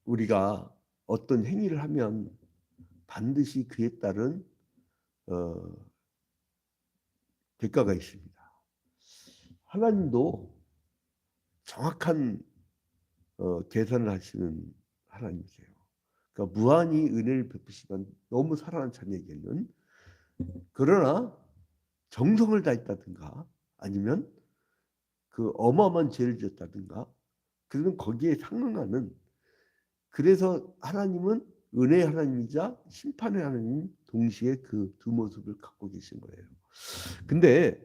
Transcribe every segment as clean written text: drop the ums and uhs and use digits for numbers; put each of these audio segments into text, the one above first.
우리가 어떤 행위를 하면 반드시 그에 따른 대가가 있습니다. 하나님도 정확한 계산을 하시는 하나님이세요. 그러니까 무한히 은혜를 베푸시면 너무 사랑하는 자녀에게는, 그러나 정성을 다했다든가 아니면 그 어마어마한 죄를 지었다든가, 그러면 거기에 상응하는, 그래서 하나님은 은혜의 하나님이자 심판의 하나님 동시에 그 두 모습을 갖고 계신 거예요. 근데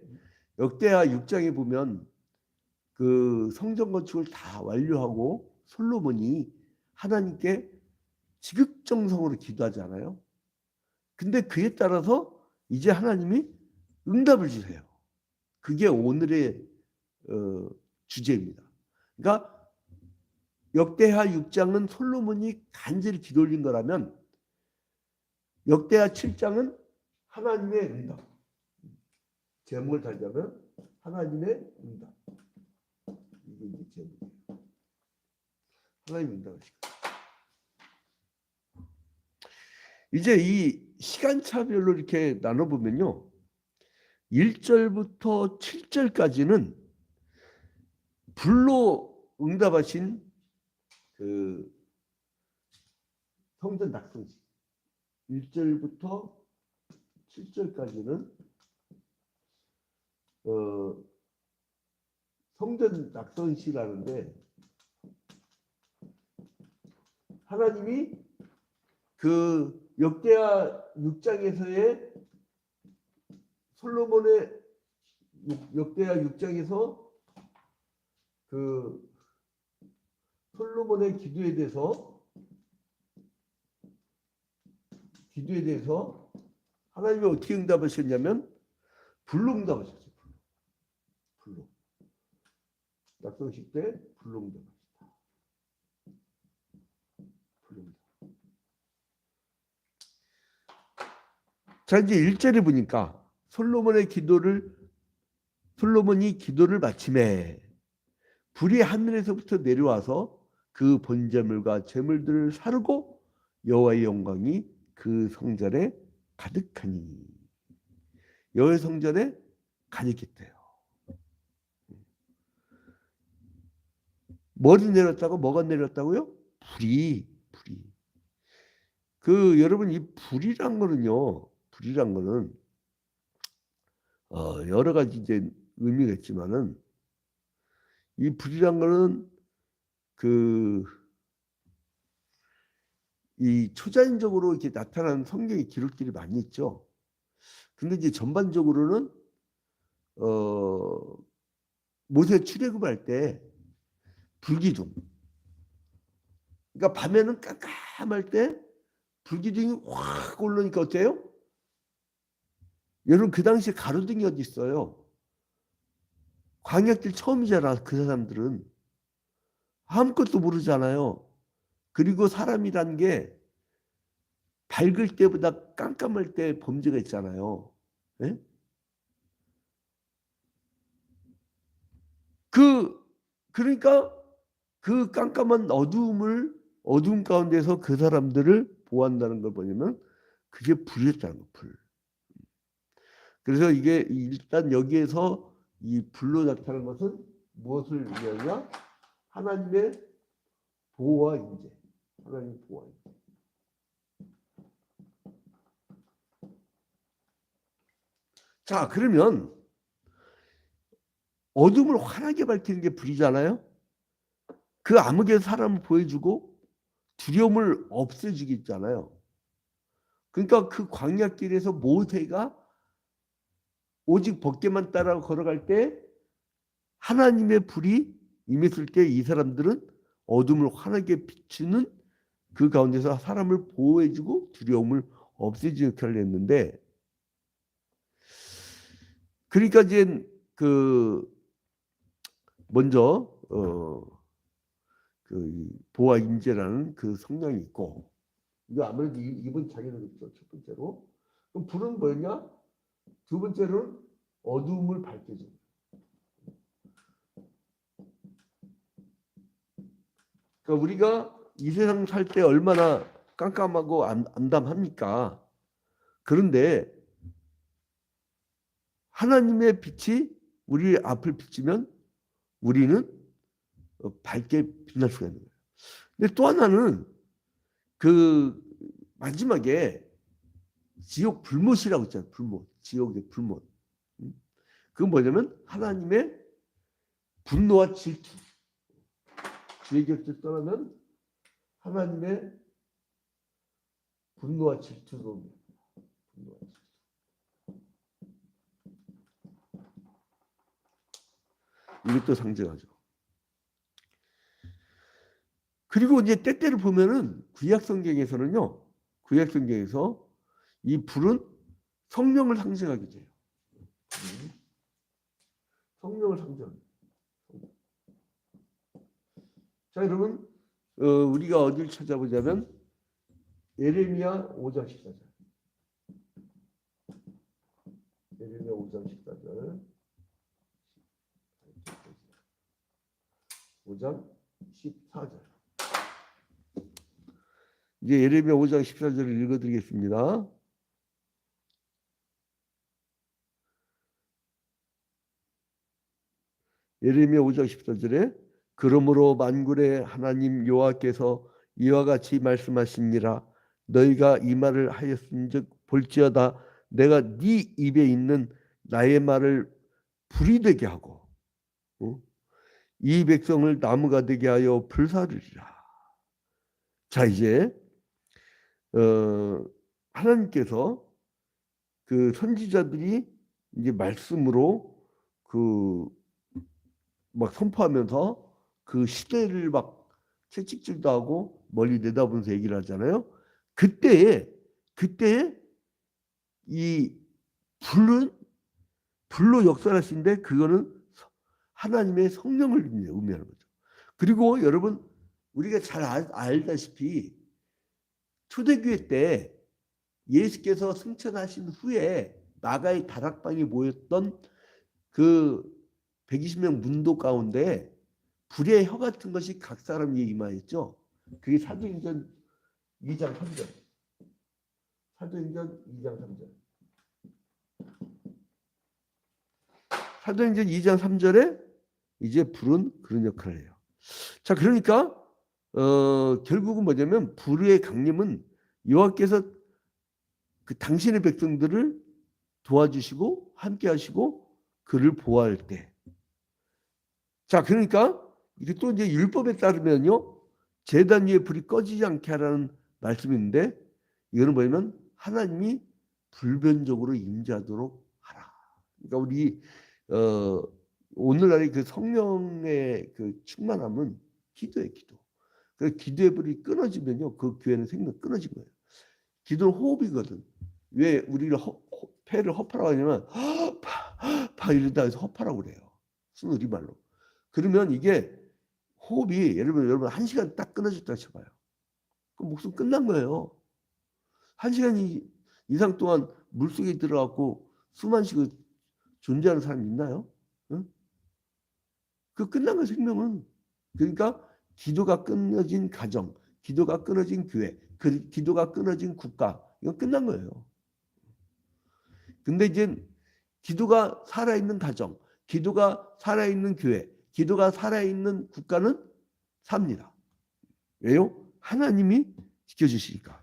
역대하 6장에 보면 그 성전 건축을 다 완료하고 솔로몬이 하나님께 지극정성으로 기도하잖아요. 근데 그에 따라서 이제 하나님이 응답을 주세요. 그게 오늘의 주제입니다. 그러니까 역대하 6장은 솔로몬이 간절히 기도 올린 거라면 역대하 7장은 하나님의 응답. 제목을 달자면 하나님의 응답. 이게 이제 제목이에요. 하나님 응답하시고. 이제 이 시간차별로 이렇게 나눠보면요. 1절부터 7절까지는 불로 응답하신 그 성전 낙성식. 1절부터 7절까지는 성전 낙성시라는데, 하나님이 그 역대하 6장에서의 솔로몬의 역대하 6장에서 그 솔로몬의 기도에 대해서 하나님이 어떻게 응답하셨냐면 불로 응답하셨어요. 불로. 낙성식 때 불로 응답하셨다. 불로 응답. 자, 이제 1절에 보니까 솔로몬이 기도를 마침에 불이 하늘에서부터 내려와서 그 번제물과 제물들을 사르고 여호와의 영광이 그 성전에 가득하니. 여호와의 성전에 가득했대요. 뭐가 내렸다고요? 불이. 그 여러분, 이 불이란 거는 여러 가지 이제 의미가 있지만은, 이 불이란 거는 이 초자연적으로 이렇게 나타나는 성경의 기록들이 많이 있죠. 근데 이제 전반적으로는 모세 출애굽할 때 불기둥. 그러니까 밤에는 깜깜할 때 불기둥이 확 올라오니까 어때요? 여러분, 그 당시에 가로등이 어디 있어요? 광야길 처음이잖아. 그 사람들은 아무것도 모르잖아요. 그리고 사람이란 게 밝을 때보다 깜깜할 때 범죄가 있잖아요. 네? 그러니까 그 깜깜한 어두움 가운데서 그 사람들을 보호한다는 걸 보냐면 그게 불이었다는 거, 불. 그래서 이게 일단 여기에서 이 불로 나타나는 것은 무엇을 의미하냐? 하나님의 보호와 인재. 하나님의 보호와 인재. 자, 그러면 어둠을 환하게 밝히는 게 불이잖아요. 그 암흑의 사람을 보여주고 두려움을 없애주겠잖아요. 그러니까 그 광야길에서 모세가 오직 벗개만 따라 걸어갈 때 하나님의 불이 임했을 때 이 사람들은 어둠을 환하게 비추는 그 가운데서 사람을 보호해주고 두려움을 없애주는 역할을 했는데, 그러니까 이제 먼저 그 보호와 인재라는 그 성향이 있고, 이거 아무래도 이번 장애는 첫 번째로. 그럼 불은 뭐였냐? 두 번째로는 어두움을 밝혀주는. 그러니까 우리가 이 세상 살 때 얼마나 깜깜하고 암담합니까? 그런데 하나님의 빛이 우리 앞을 비치면 우리는 밝게 빛날 수가 있는 거예요. 근데 또 하나는 그 마지막에 지옥 불못이라고 있잖아요. 불못. 지옥의 불못. 그건 뭐냐면 하나님의 분노와 질투. 주의 곁을 떠나면 하나님의 분노와 질투로 분노와 질투. 이것도 상징하죠. 그리고 이제 때때로 보면은 구약 성경에서는요. 구약 성경에서 이 불은 성령을 상징하게 돼요. 성령을 상징합니다. 자, 여러분 우리가 어디를 찾아보자면 예레미야 5장 14절. 예레미야 5장 14절. 5장 14절. 이제 예레미야 5장 14절을 읽어드리겠습니다. 예레미야 5장 14절에 그러므로 만군의 하나님 여호와께서 이와 같이 말씀하시니라 너희가 이 말을 하였은즉 볼지어다 내가 네 입에 있는 나의 말을 불이 되게 하고 이 백성을 나무가 되게 하여 불사르리라. 자, 이제 하나님께서 그 선지자들이 이제 말씀으로 그 막 선포하면서 그 시대를 막 채찍질도 하고 멀리 내다보면서 얘기를 하잖아요. 그때에 이 불로 역사하시는데 그거는 하나님의 성령을 의미하는 거죠. 그리고 여러분 우리가 잘 알다시피 초대교회 때 예수께서 승천하신 후에 마가의 다락방에 모였던 그 120명 문도 가운데 불의 혀 같은 것이 각 사람 위에 임하였죠. 그게 사도행전 2장 3절. 사도행전 2장 3절. 사도행전 2장 3절에 이제 불은 그런 역할을 해요. 자, 그러니까 결국은 뭐냐면 불의 강림은 여호와께서 그 당신의 백성들을 도와주시고 함께 하시고 그를 보호할 때. 자, 그러니까 이게 또 이제 율법에 따르면요. 제단 위에 불이 꺼지지 않게 하라는 말씀이 있는데 이거는 뭐냐면 하나님이 불변적으로 임재하도록 하라. 그러니까 우리 오늘날의 그 성령의 그 충만함은 기도예요, 기도. 그 기도의 불이 끊어지면요, 그 교회는 생명 끊어진 거예요. 기도는 호흡이거든. 왜 우리를 폐를 허파라고 하냐면 파 이러다 해서 허파라고 그래요. 순 우리말로. 그러면 이게 호흡이 여러분 1시간 딱 끊어졌다 쳐봐요. 그럼 목숨 끝난 거예요. 1시간 이상 동안 물속에 들어가고 숨 안 쉬고 존재하는 사람이 있나요? 응? 그 끝난 거예요, 생명은. 그러니까 기도가 끊어진 가정, 기도가 끊어진 교회, 기도가 끊어진 국가, 이건 끝난 거예요. 근데 이제 기도가 살아있는 가정, 기도가 살아있는 교회, 기도가 살아있는 국가는 삽니다. 왜요? 하나님이 지켜주시니까.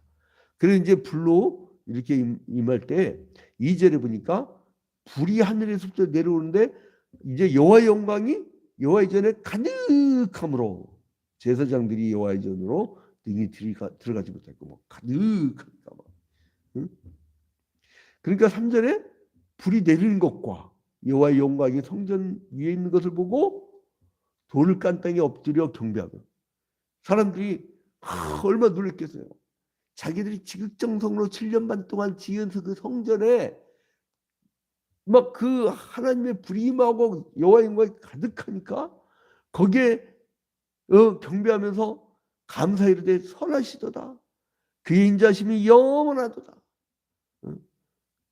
그래서 이제 불로 이렇게 임할 때 2절에 보니까 불이 하늘에서부터 내려오는데 이제 여호와의 영광이 여호와의 전에 가득함으로 제사장들이 여호와의 전으로 등이 들어가지 못했고 뭐 가득하니까 막. 응? 그러니까 3절에 불이 내리는 것과 여호와의 영광이 성전 위에 있는 것을 보고 돌을 깐 땅에 엎드려 경배하고 사람들이 얼마나 놀랐겠어요. 자기들이 지극정성으로 7년 반 동안 지은 그 성전에 막 그 하나님의 불이 임하고 여호와의 영광이 가득하니까 거기에 경배하면서 감사 이르되 선하시도다. 그의 인자심이 영원하도다.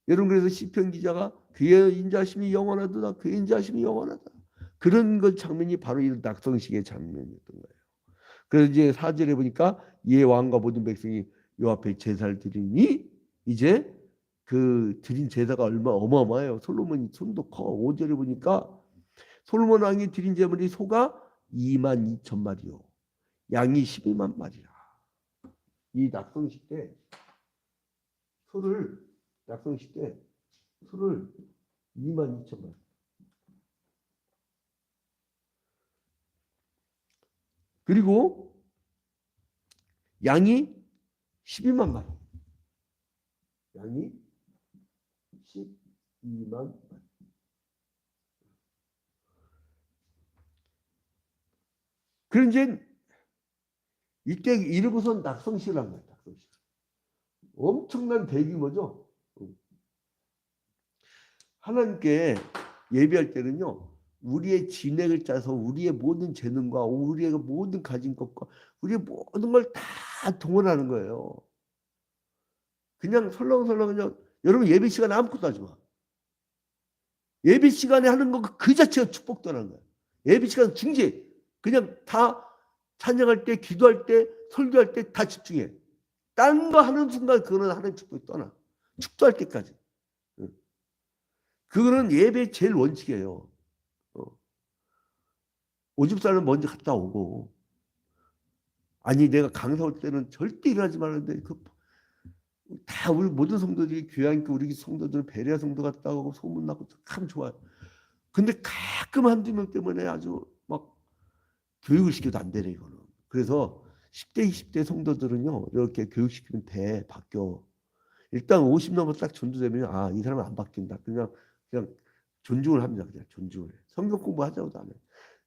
여러분 그래서 시편 기자가 그의 인자심이 영원하도다. 그의 인자심이 영원하다. 그런 것 장면이 바로 이 낙성식의 장면이었던 거예요. 그래서 이제 4절에 보니까 이에 왕과 모든 백성이 요 앞에 제사를 드리니 이제 그 드린 제사가 얼마 어마어마해요. 솔로몬이 손도 커. 5절에 보니까 솔로몬 왕이 드린 제물이 소가 22,000마리요. 양이 12만 마리라. 이 낙성식 때 소를 22,000마리. 그리고 양이 12만 마리. 양이 12만 마리. 그럼 이제 이때 이르고선 낙성식을 한 거예요. 낙성식. 엄청난 대규모죠. 하나님께 예배할 때는요. 우리의 진액을 짜서 우리의 모든 재능과 우리의 모든 가진 것과 우리의 모든 걸 다 동원하는 거예요. 그냥 설렁설렁 그냥 여러분 예배 시간에 아무것도 하지 마. 예배 시간에 하는 거 그 자체가 축복도라는 거야. 예배 시간 중지. 그냥 다 찬양할 때, 기도할 때, 설교할 때 다 집중해. 딴 거 하는 순간 그거는 하나님 축복이 떠나. 축도할 때까지. 그거는 예배의 제일 원칙이에요. 오집사는 먼저 갔다 오고. 아니 내가 강사 올 때는 절대 일하지 말았는데 다 우리 모든 성도들이 교회하니까 우리 성도들은 베레아 성도 갔다 오고 소문나고 참 좋아요. 근데 가끔 한두 명 때문에 아주 막 교육을 시켜도 안 되네 이거는. 그래서 10대 20대 성도들은요 이렇게 교육시키면 돼. 바뀌어. 일단 50 넘어 딱 전도되면 아 이 사람은 안 바뀐다. 그냥 존중을 합니다. 그냥 존중을 해. 성경 공부하자고도 안 해.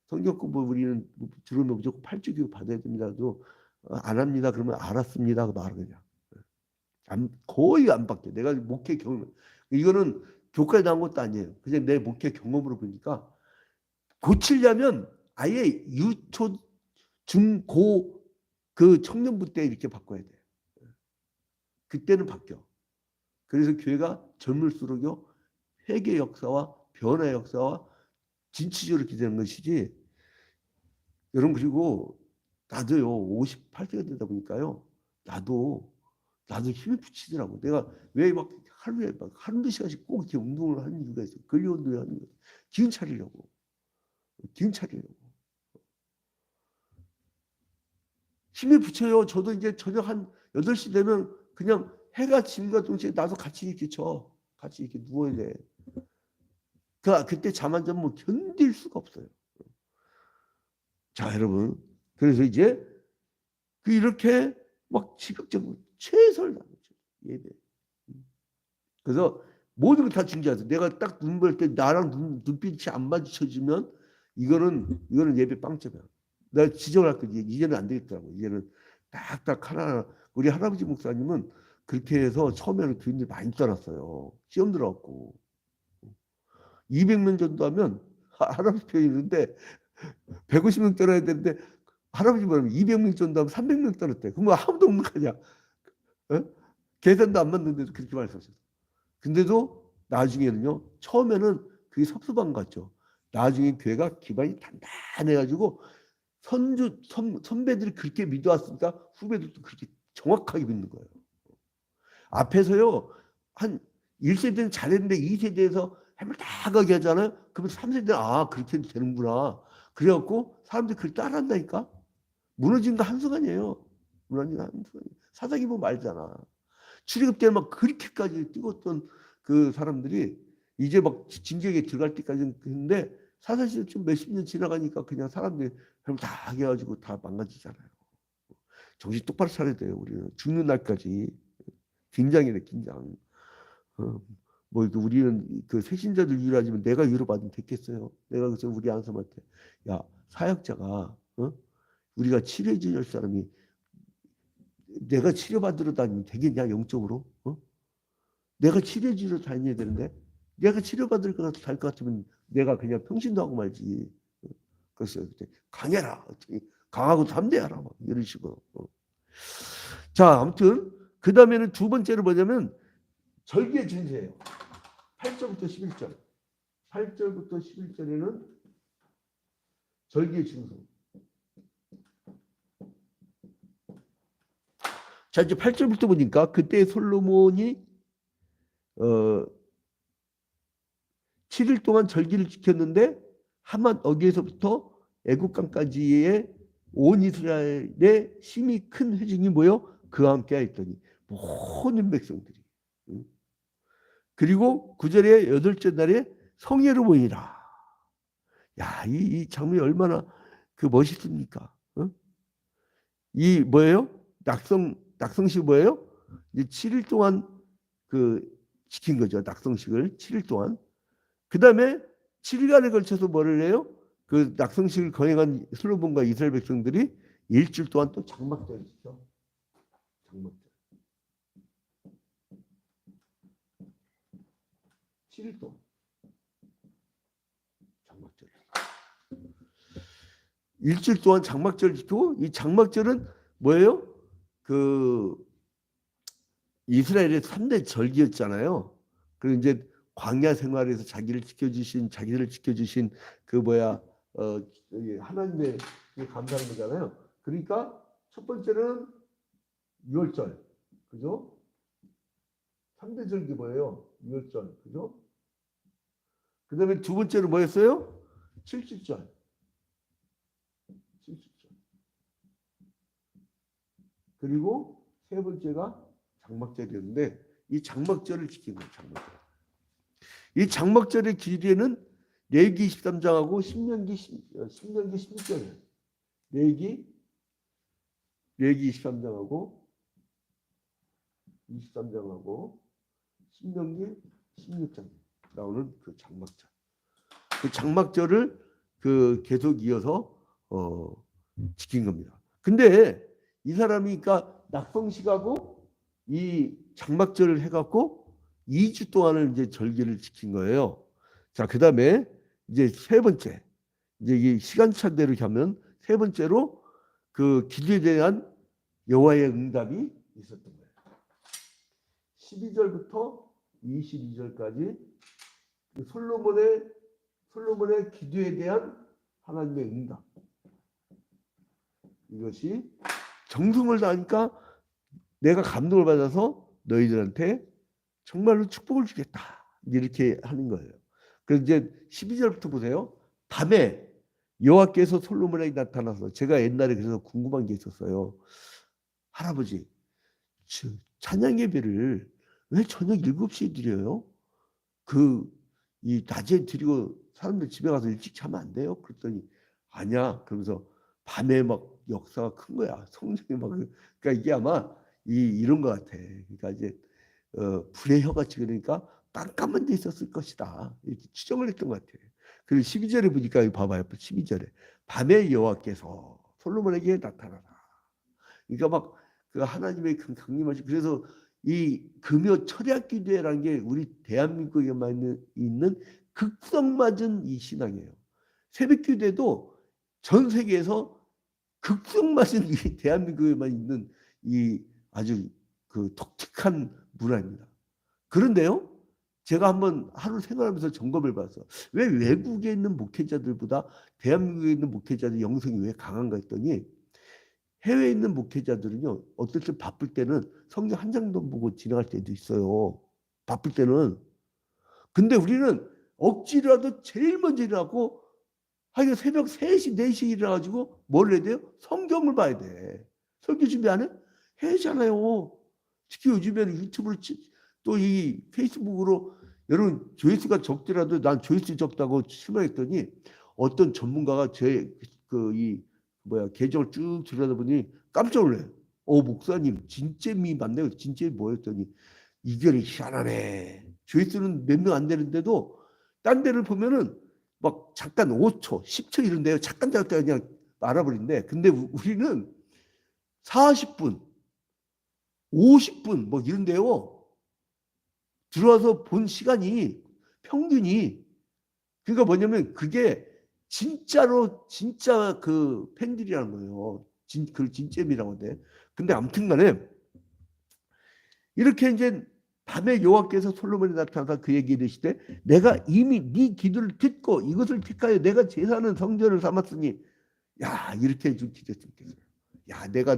성경 공부 우리는 들으면 무조건 8주 교육 받아야 됩니다도 안 합니다. 그러면 알았습니다. 그 말을 그냥. 거의 안 바뀌어. 내가 목회 경험 이거는 교과에 나온 것도 아니에요. 그냥 내 목회 경험으로 보니까 고치려면 아예 유초 중고 그 청년부 때 이렇게 바꿔야 돼. 그때는 바뀌어. 그래서 교회가 젊을수록요 회개 역사와 변화 역사와 진취적으로 기대는 것이지. 여러분 그리고 나도요 58세가 되다 보니까요 나도 힘이 붙이더라고. 내가 왜 막 하루에 막 한두 시간씩 꼭 이렇게 운동을 하는 이유가 있어요. 근력 운동을 하는 거예요. 기운 차리려고. 힘이 붙여요. 저도 이제 저녁 한 8시 되면 그냥 해가 지는가 동시에 나도 같이 이렇게 같이 이렇게 누워야 돼. 그때 잠 안 자면 견딜 수가 없어요. 자, 여러분. 그래서 이제 이렇게 막 지극적으로 최선을 다하죠. 예배. 그래서 모든 걸 다 중지하세요. 내가 딱 눈 볼 때 나랑 눈빛이 안 마주쳐지면 이거는 예배 빵점이야. 내가 지적을 할 거지. 이제는 안 되겠더라고. 이제는 딱딱 하나. 우리 할아버지 목사님은 그렇게 해서 처음에는 교인들 많이 떠났어요. 시험 들어갖고 200명 전도하면 할아버지 표현인데 150명 떠나야 되는데 할아버지 말하면 200명 전도하면 300명 떠났대. 그럼 아무도 없는 거 아니야. 어? 계산도 안 맞는데도 그렇게 말씀하셨어. 근데도 나중에는요. 처음에는 그게 섭섭한 것 같죠. 나중에 교회가 기반이 단단해가지고 선배들이 그렇게 믿어왔으니까 후배들도 그렇게 정확하게 믿는 거예요. 앞에서요. 한 1세대는 잘했는데 2세대에서 해물다가게 하잖아요. 그러면 3세대는 그렇게 해도 되는구나. 그래갖고 사람들이 그걸 따라한다니까. 무너진 거 한순간이에요. 무너진 거 한순간이에요. 사사기 보면 알잖아. 출애굽 때 막 그렇게까지 뛰었던 그 사람들이 이제 막 진격에 들어갈 때까지는 했는데 사사시대 좀 몇십 년 지나가니까 그냥 사람들이 다 하게 해가지고 다 망가지잖아요. 정신 똑바로 차려야 돼요. 우리는 죽는 날까지 긴장이래 긴장. 뭐 우리는 그 새신자들 위로하지만 내가 위로받으면 됐겠어요. 내가 그래서 우리 안사람한테 야 사역자가 우리가 치료해 줄 사람이 내가 치료받으러 다니면 되겠냐 영적으로? 내가 치료해 주러 다녀야 되는데 내가 치료받을 것 같으면 내가 그냥 평신도 하고 말지. 그래서 강해라. 강하고 담대하라. 막 이런 식으로. 자 아무튼 그 다음에는 두 번째로 뭐냐면 절기의 준세예요. 8절부터 11절. 8절부터 11절에는 절기의 준성. 자, 이제 8절부터 보니까 그때 솔로몬이 7일 동안 절기를 지켰는데 하맛 어귀에서부터 애국강까지의 온 이스라엘의 심히 큰 회중이 모여 그와 함께 하였더니 모든 백성들이. 그리고 9절에 8째 날에 성회로 모이라. 야, 이 장면이 얼마나 멋있습니까? 이 뭐예요? 낙성식 뭐예요? 이제 7일 동안 지킨 거죠. 낙성식을 7일 동안. 그 다음에 7일간에 걸쳐서 뭐를 해요? 그 낙성식을 거행한 솔로몬과 이스라엘 백성들이 일주일 동안 또 장막절을 지켜. 장막절. 7일 동안. 장막절. 일주일 동안 장막절을 지키고, 이 장막절은 뭐예요? 이스라엘의 3대 절기였잖아요. 그리고 이제 광야 생활에서 자기들을 지켜주신 하나님의 감사하는 거잖아요. 그러니까 첫 번째는 6월절, 그죠? 3대 절기 뭐예요? 6월절, 그죠? 그 다음에 두 번째는 뭐였어요? 70절. 70절. 그리고 세 번째가 장막절이었는데 이 장막절을 지킨 거예요. 장막절. 이 장막절의 기리에는 레위기 23장하고 신명기 16장이에요. 레위기 23장하고 신명기 16장 나오는 그 장막절. 그 장막절을 계속 이어서 지킨 겁니다. 근데 이 사람이 그러니까 낙성식하고 이 장막절을 해갖고 2주 동안을 이제 절기를 지킨 거예요. 자, 그 다음에 이제 세 번째, 이제 이 시간차대로 하면 세 번째로 그 기도에 대한 여호와의 응답이 있었던 거예요. 12절부터 22절까지 솔로몬의 기도에 대한 하나님의 응답. 이것이 정성을 다하니까 내가 감동을 받아서 너희들한테 정말로 축복을 주겠다. 이렇게 하는 거예요. 그래서 이제 12절부터 보세요. 밤에 여호와께서 솔로몬에게 나타나서, 제가 옛날에 그래서 궁금한 게 있었어요. 할아버지, 찬양 예배를 왜 저녁 7시에 드려요? 이 낮에 드리고 사람들 집에 가서 일찍 자면 안 돼요? 그랬더니 아니야. 그러면서 밤에 막 역사가 큰 거야. 성령이 막. 그러니까 이게 아마 이런 것 같아. 그러니까 이제 불의 혀같이, 그러니까 깜깜한 데 있었을 것이다. 이렇게 추정을 했던 것 같아. 그리고 12절에 보니까 이거 봐봐요. 12절에 밤에 여호와께서 솔로몬에게 나타나라. 그러니까 막 하나님의 강림하신, 그래서 이 금요 철야 기도회라는 게 우리 대한민국에만 있는 극성맞은 이 신앙이에요. 새벽 기도회도 전 세계에서 극성맞은 이 대한민국에만 있는 이 아주 독특한 문화입니다. 그런데요, 제가 한번 하루 생활하면서 점검을 봐서 왜 외국에 있는 목회자들보다 대한민국에 있는 목회자들 영성이 왜 강한가 했더니, 해외에 있는 목회자들은요, 어떨 때 바쁠 때는 성경 한 장도 보고 지나갈 때도 있어요. 바쁠 때는. 근데 우리는 억지로라도 제일 먼저 일어나고, 하여간 새벽 3시, 4시 일어나가지고 뭘 해야 돼요? 성경을 봐야 돼. 설교 준비 안 해? 해야잖아요. 특히 요즘에는 유튜브로 또 이 페이스북으로, 여러분 조회수가 적더라도 난 조회수 적다고 실망했더니 어떤 전문가가 제 계정을 쭉 들여다보니 깜짝 놀래요. 목사님 진잼이 맞네요. 진잼이 뭐였더니 이견이 희한하네. 조회수는 몇 명 안 되는데도 딴 데를 보면은 막 잠깐 5초, 10초 이런데요. 잠깐 그냥 알아버린대. 근데 우리는 40분, 50분 뭐 이런데요. 들어와서 본 시간이 평균이, 그러니까 뭐냐면 그게 진짜로 진짜 팬들이라는 거예요. 그걸 진잼이라고 하는데. 근데 아무튼간에 이렇게 이제 밤에 여호와께서 솔로몬에 나타나서 그에게 이르시되 내가 이미 네 기도를 듣고 이것을 택하여 내가 제사하는 성전을 삼았으니, 야, 이렇게 해준 기도했으면 좋겠어요. 야, 내가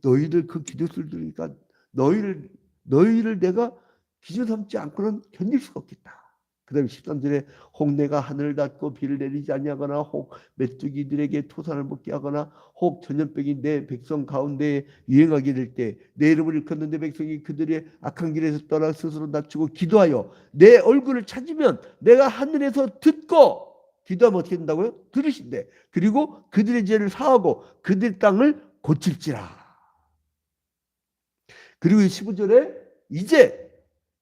너희들 그 기도를 들으니까 너희를 내가 기준 삼지 않고는 견딜 수가 없겠다. 그 다음에 13절에 혹 내가 하늘을 닫고 비를 내리지 아니하거나 혹 메뚜기들에게 토산을 먹게 하거나 혹 전염병이 내 백성 가운데 유행하게 될 때 내 이름을 일컫는 내 백성이 그들의 악한 길에서 떠나 스스로 낮추고 기도하여 내 얼굴을 찾으면 내가 하늘에서 듣고 기도하면 어떻게 된다고요? 들으신대. 그리고 그들의 죄를 사하고 그들의 땅을 고칠지라. 그리고 15절에 이제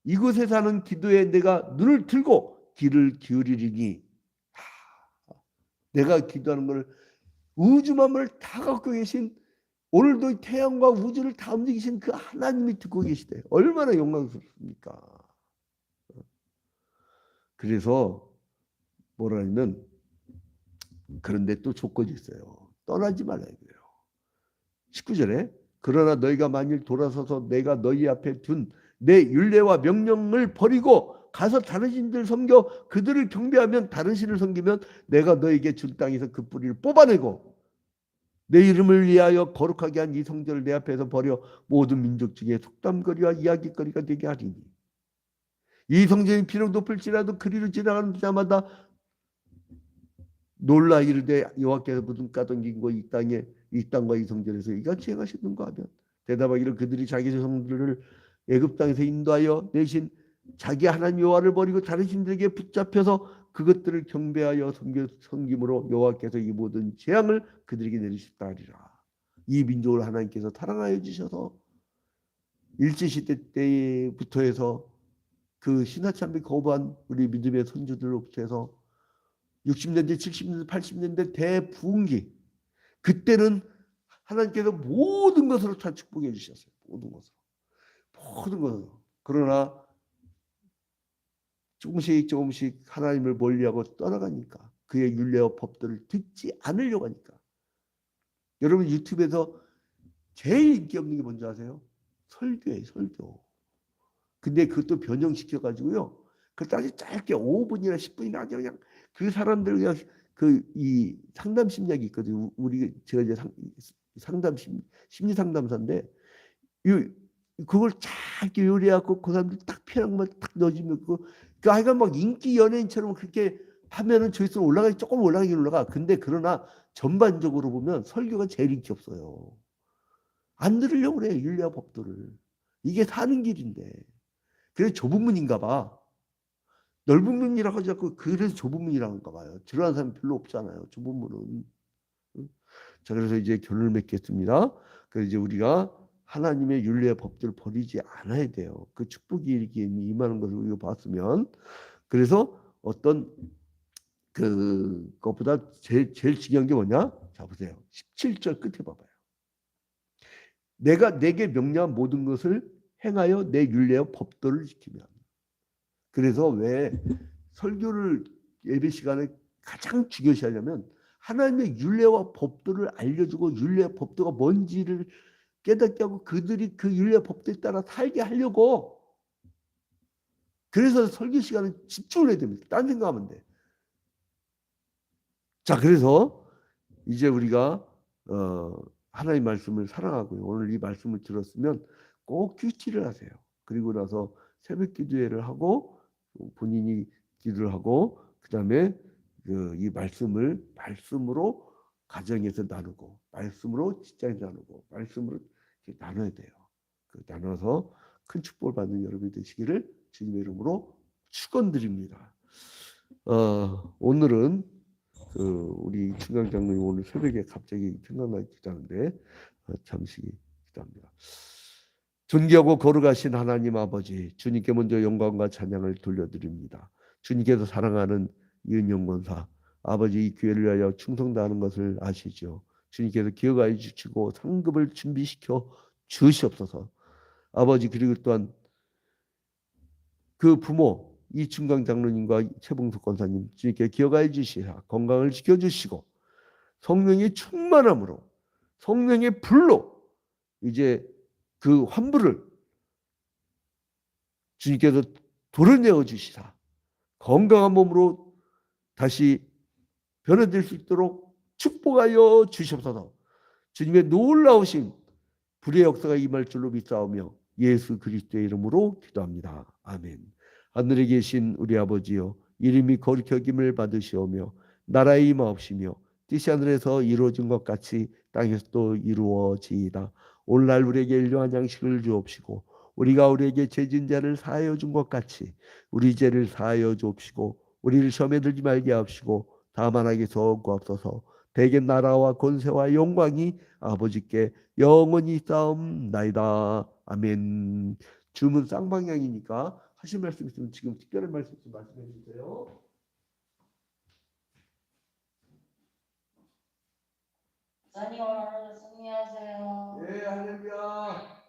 이곳에 사는 기도에 내가 눈을 들고 귀를 기울이리니, 내가 기도하는 걸 우주 만물을 다 갖고 계신, 오늘도 태양과 우주를 다 움직이신 그 하나님이 듣고 계시대. 얼마나 영광스럽습니까? 그래서 뭐라냐면, 그런데 또 조건이 있어요. 떠나지 말아야 돼요. 19절에 그러나 너희가 만일 돌아서서 내가 너희 앞에 둔 내 율례와 명령을 버리고 가서 다른 신들 섬겨 그들을 경배하면, 다른 신을 섬기면 내가 너에게 준 땅에서 그 뿌리를 뽑아내고 내 이름을 위하여 거룩하게 한 이 성전을 내 앞에서 버려 모든 민족 중에 속담거리와 이야기거리가 되게 하리니, 이 성전이 비록 높을지라도 그리로 지나가는 자마다 놀라 이르되 여호와께서 무슨 까닭인 거 이 땅과 이 성전에서 이같이 행하셨는가 하면 대답하기를 그들이 자기 성들을 애굽 땅에서 인도하여 내신 자기 하나님 여호와를 버리고 다른 신들에게 붙잡혀서 그것들을 경배하여 섬김으로 여호와께서 이 모든 재앙을 그들에게 내리셨다 하리라. 이 민족을 하나님께서 사랑하여 주셔서 일제시대 때부터 해서 그 신하참배 거부한 우리 믿음의 선조들로부터 해서 60년대, 70년대, 80년대 대부흥기, 그때는 하나님께서 모든 것으로 다 축복해 주셨어요. 모든 것으로. 그러나 조금씩 하나님을 멀리하고 떠나가니까, 그의 율례와 법들을 듣지 않으려고 하니까. 여러분 유튜브에서 제일 인기 없는 게 뭔지 아세요? 설교예요. 설교. 근데 그것도 변형시켜가지고요, 그것도 아주 짧게 5분이나 10분이나 아주 그냥 그 사람들 그냥 이 상담 심리학이 있거든요. 제가 이제 심리 상담사인데, 그걸 짧게 요리하고 그 사람들 딱 필요한 것만 딱 넣어주면 그 아이가 막 인기 연예인처럼 그렇게 하면은 조회수 조금 올라가긴 올라가. 근데 그러나 전반적으로 보면 설교가 제일 인기 없어요. 안 들으려고 그래, 율례와 법도를. 이게 사는 길인데. 그래서 좁은 문인가 봐. 넓은 문이라고 하지 않고 그래서 좁은 문이라는가 봐요. 들어가는 사람이 별로 없잖아요, 좁은 문은. 자, 그래서 이제 결론을 맺겠습니다. 그래서 이제 우리가 하나님의 율례의 법들을 버리지 않아야 돼요. 그 축복이 이렇게 임하는 것을 우리가 봤으면. 그래서 어떤 그것보다 제일 중요한 게 뭐냐? 자, 보세요. 17절 끝에 봐봐요. 내가 내게 명령한 모든 것을 행하여 내 율례의 법도를 지키면. 그래서 왜 설교를 예배 시간에 가장 중요시 하려면 하나님의 율례와 법도를 알려주고 율례와 법도가 뭔지를 깨닫게 하고 그들이 그 율례와 법도에 따라 살게 하려고. 그래서 설교 시간에 집중을 해야 됩니다. 딴 생각하면 돼. 자, 그래서 이제 우리가 하나님 말씀을 사랑하고요, 오늘 이 말씀을 들었으면 꼭 QT를 하세요. 그리고 나서 새벽 기도회를 하고 본인이 기도를 하고 그 다음에 이 말씀으로 가정에서 나누고 말씀으로 직장에서 나누고 말씀으로 나눠야 돼요. 나눠서 큰 축복을 받는 여러분이 되시기를 주님의 이름으로 축원드립니다. 오늘은 우리 충강 장로님 오늘 새벽에 갑자기 생각나기 기도하는데 잠시 기도합니다. 존귀하고 거룩하신 하나님 아버지, 주님께 먼저 영광과 찬양을 돌려드립니다. 주님께서 사랑하는 이은영 권사 아버지, 이 교회를 위하여 충성다하는 것을 아시죠. 주님께서 기억하여 주시고 상급을 준비시켜 주시옵소서. 아버지, 그리고 또한 그 부모 이충강 장로님과 최봉숙 권사님 주님께 기억하여 주시라 건강을 지켜주시고 성령의 충만함으로 성령의 불로 이제 그 환부를 주님께서 도려내어 주시라 건강한 몸으로 다시 변화될 수 있도록 축복하여 주시옵소서. 주님의 놀라우신 불의 역사가 임할 줄로 믿사오며 예수 그리스도의 이름으로 기도합니다. 아멘. 하늘에 계신 우리 아버지여, 이름이 거룩히 여김을 받으시오며 나라의 임하옵시며 뜻이 하늘에서 이루어진 것 같이 땅에서도 이루어지이다. 오늘날 우리에게 일용할 양식을 주옵시고 우리가 우리에게 죄진 자를 사하여 준 것 같이 우리 죄를 사하여 주옵시고 우리를 시험에 들지 말게 하옵시고 다만 악에서 구하옵소서. 대개 나라와 권세와 영광이 아버지께 영원히 싸움나이다. 아멘. 주문 쌍방향이니까 하실 말씀 있으면 지금 특별한 말씀 있으면 말씀해 주세요. 목사님 오늘 승리하세요. 네, 할렐루야.